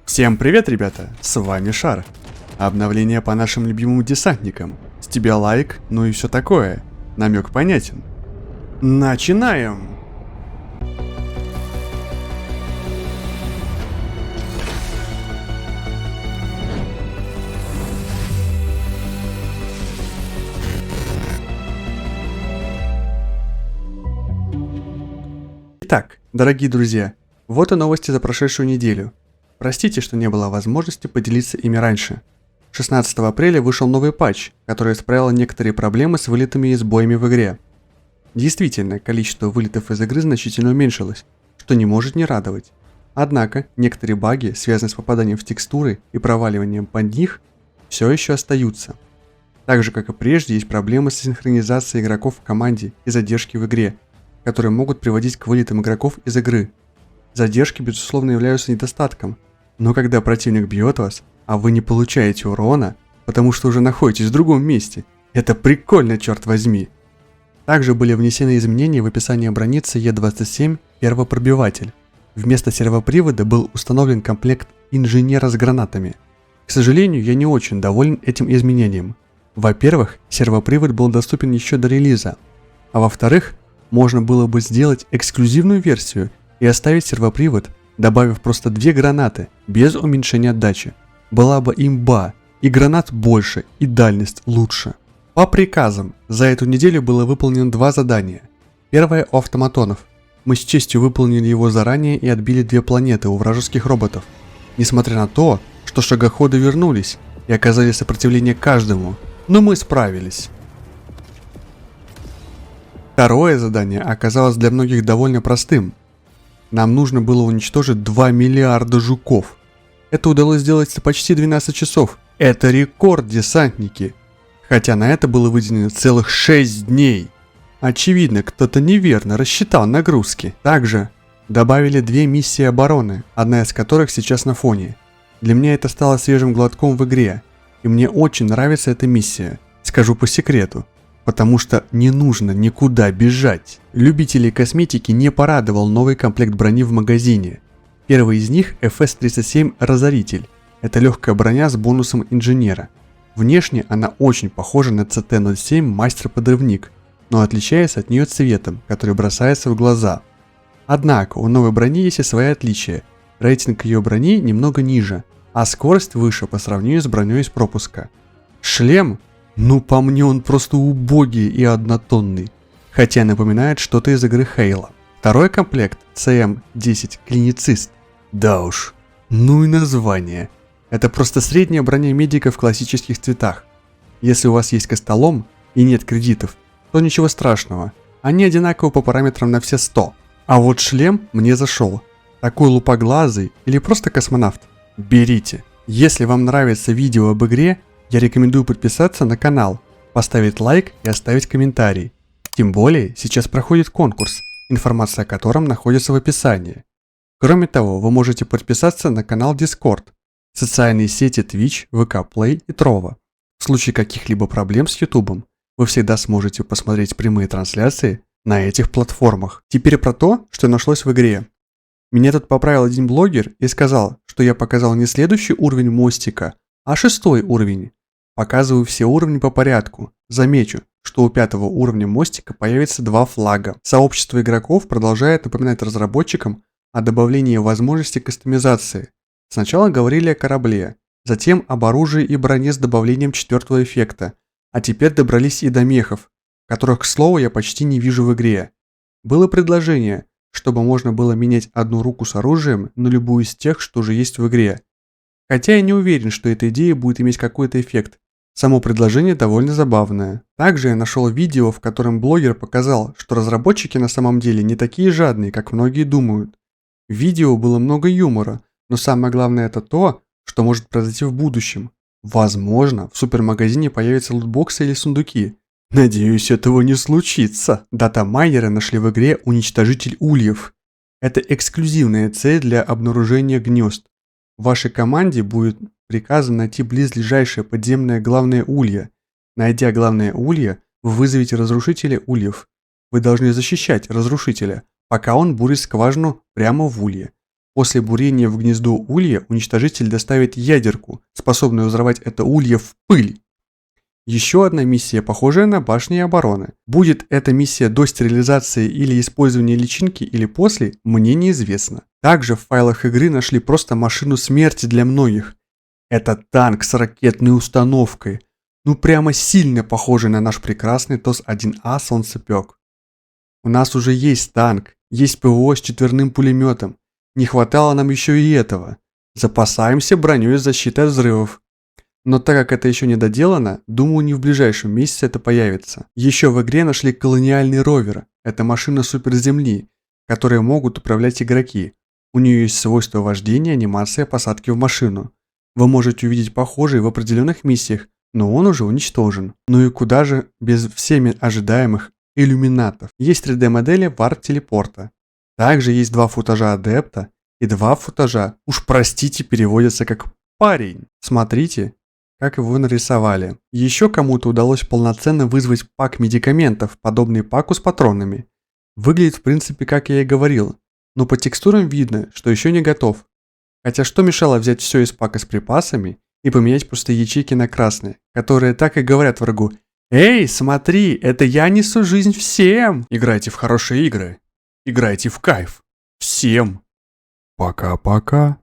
Всем привет, ребята, с вами Шар. Обновление по нашим любимым десантникам. С тебя лайк, ну и все такое. Намек понятен. Начинаем! Итак, дорогие друзья, вот и новости за прошедшую неделю. Простите, что не было возможности поделиться ими раньше. 16 апреля вышел новый патч, который исправил некоторые проблемы с вылетами и сбоями в игре. Действительно, количество вылетов из игры значительно уменьшилось, что не может не радовать. Однако, некоторые баги, связанные с попаданием в текстуры и проваливанием под них, все еще остаются. Так же, как и прежде, есть проблемы с синхронизацией игроков в команде и задержки в игре, которые могут приводить к вылетам игроков из игры. Задержки, безусловно, являются недостатком, но когда противник бьет вас, а вы не получаете урона, потому что уже находитесь в другом месте, это прикольно, черт возьми. Также были внесены изменения в описании брони CE-27 первопробиватель. Вместо сервопривода был установлен комплект инженера с гранатами. К сожалению, я не очень доволен этим изменением. Во-первых, сервопривод был доступен еще до релиза, а во-вторых, можно было бы сделать эксклюзивную версию и оставить сервопривод, добавив просто 2 гранаты, без уменьшения отдачи. Была бы имба, и гранат больше, и дальность лучше. По приказам, за эту неделю было выполнено 2 задания. Первое у автоматонов. Мы с честью выполнили его заранее и отбили 2 планеты у вражеских роботов. Несмотря на то, что шагоходы вернулись и оказали сопротивление каждому, но мы справились. Второе задание оказалось для многих довольно простым. Нам нужно было уничтожить 2 миллиарда жуков. Это удалось сделать за почти 12 часов. Это рекорд, десантники. Хотя на это было выделено целых 6 дней. Очевидно, кто-то неверно рассчитал нагрузки. Также добавили 2 миссии обороны, одна из которых сейчас на фоне. Для меня это стало свежим глотком в игре. И мне очень нравится эта миссия. Скажу по секрету. Потому что не нужно никуда бежать. Любителей косметики не порадовал новый комплект брони в магазине. Первый из них FS-37 Разоритель. Это легкая броня с бонусом инженера. Внешне она очень похожа на CT-07 Мастер-подрывник, но отличается от нее цветом, который бросается в глаза. Однако у новой брони есть и свои отличия. Рейтинг ее брони немного ниже, а скорость выше по сравнению с броней из пропуска. Шлем? Ну, по мне он просто убогий и однотонный, хотя напоминает что-то из игры Halo. Второй комплект CM-10 Клиницист. Да уж, ну и название. Это просто средняя броня медика в классических цветах. Если у вас есть костолом и нет кредитов, то ничего страшного, они одинаковы по параметрам на все 100. А вот шлем мне зашел. Такой лупоглазый или просто космонавт. Берите. Если вам нравится видео об игре, я рекомендую подписаться на канал, поставить лайк и оставить комментарий. Тем более, сейчас проходит конкурс, информация о котором находится в описании. Кроме того, вы можете подписаться на канал Discord, социальные сети Twitch, VK Play и Trovo. В случае каких-либо проблем с YouTube, вы всегда сможете посмотреть прямые трансляции на этих платформах. Теперь про то, что нашлось в игре. Меня тут поправил один блогер и сказал, что я показал не следующий уровень мостика, а 6-й уровень. Показываю все уровни по порядку. Замечу, что у 5-го уровня мостика появится 2 флага. Сообщество игроков продолжает напоминать разработчикам о добавлении возможности кастомизации. Сначала говорили о корабле, затем об оружии и броне с добавлением 4-го эффекта, а теперь добрались и до мехов, которых, к слову, я почти не вижу в игре. Было предложение, чтобы можно было менять одну руку с оружием на любую из тех, что уже есть в игре. Хотя я не уверен, что эта идея будет иметь какой-то эффект. Само предложение довольно забавное. Также я нашел видео, в котором блогер показал, что разработчики на самом деле не такие жадные, как многие думают. В видео было много юмора, но самое главное это то, что может произойти в будущем. Возможно, в супермагазине появятся лутбоксы или сундуки. Надеюсь, этого не случится. Дата-майнеры нашли в игре уничтожитель ульев. Это эксклюзивная цель для обнаружения гнезд. В вашей команде будет приказано найти близлежащее подземное главное улье. Найдя главное улье, вы вызовете разрушителя ульев. Вы должны защищать разрушителя, пока он бурит скважину прямо в улье. После бурения в гнездо улья уничтожитель доставит ядерку, способную взорвать это улье в пыль. Еще одна миссия, похожая на башни обороны. Будет эта миссия до стерилизации или использования личинки или после, мне неизвестно. Также в файлах игры нашли просто машину смерти для многих. Это танк с ракетной установкой. Ну прямо сильно похожий на наш прекрасный ТОС-1А «Солнцепек». У нас уже есть танк, есть ПВО с четверным пулеметом. Не хватало нам еще и этого. Запасаемся броней с защитой от взрывов. Но так как это еще не доделано, думаю, не в ближайшем месяце это появится. Еще в игре нашли колониальный ровер. Это машина суперземли, которые могут управлять игроки. У нее есть свойство вождения, анимация посадки в машину. Вы можете увидеть похожий в определенных миссиях, но он уже уничтожен. Ну и куда же без всеми ожидаемых иллюминатов. Есть 3D-модели варп-телепорта. Также есть 2 футажа адепта и 2 футажа, уж простите, переводятся как парень. Смотрите, как его нарисовали. Еще кому-то удалось полноценно вызвать пак медикаментов, подобный паку с патронами. Выглядит в принципе как я и говорил, но по текстурам видно, что еще не готов. Хотя что мешало взять все из пака с припасами и поменять просто ячейки на красные, которые так и говорят врагу: «Эй, смотри, это я несу жизнь всем!» Играйте в хорошие игры. Играйте в кайф. Всем. Пока-пока.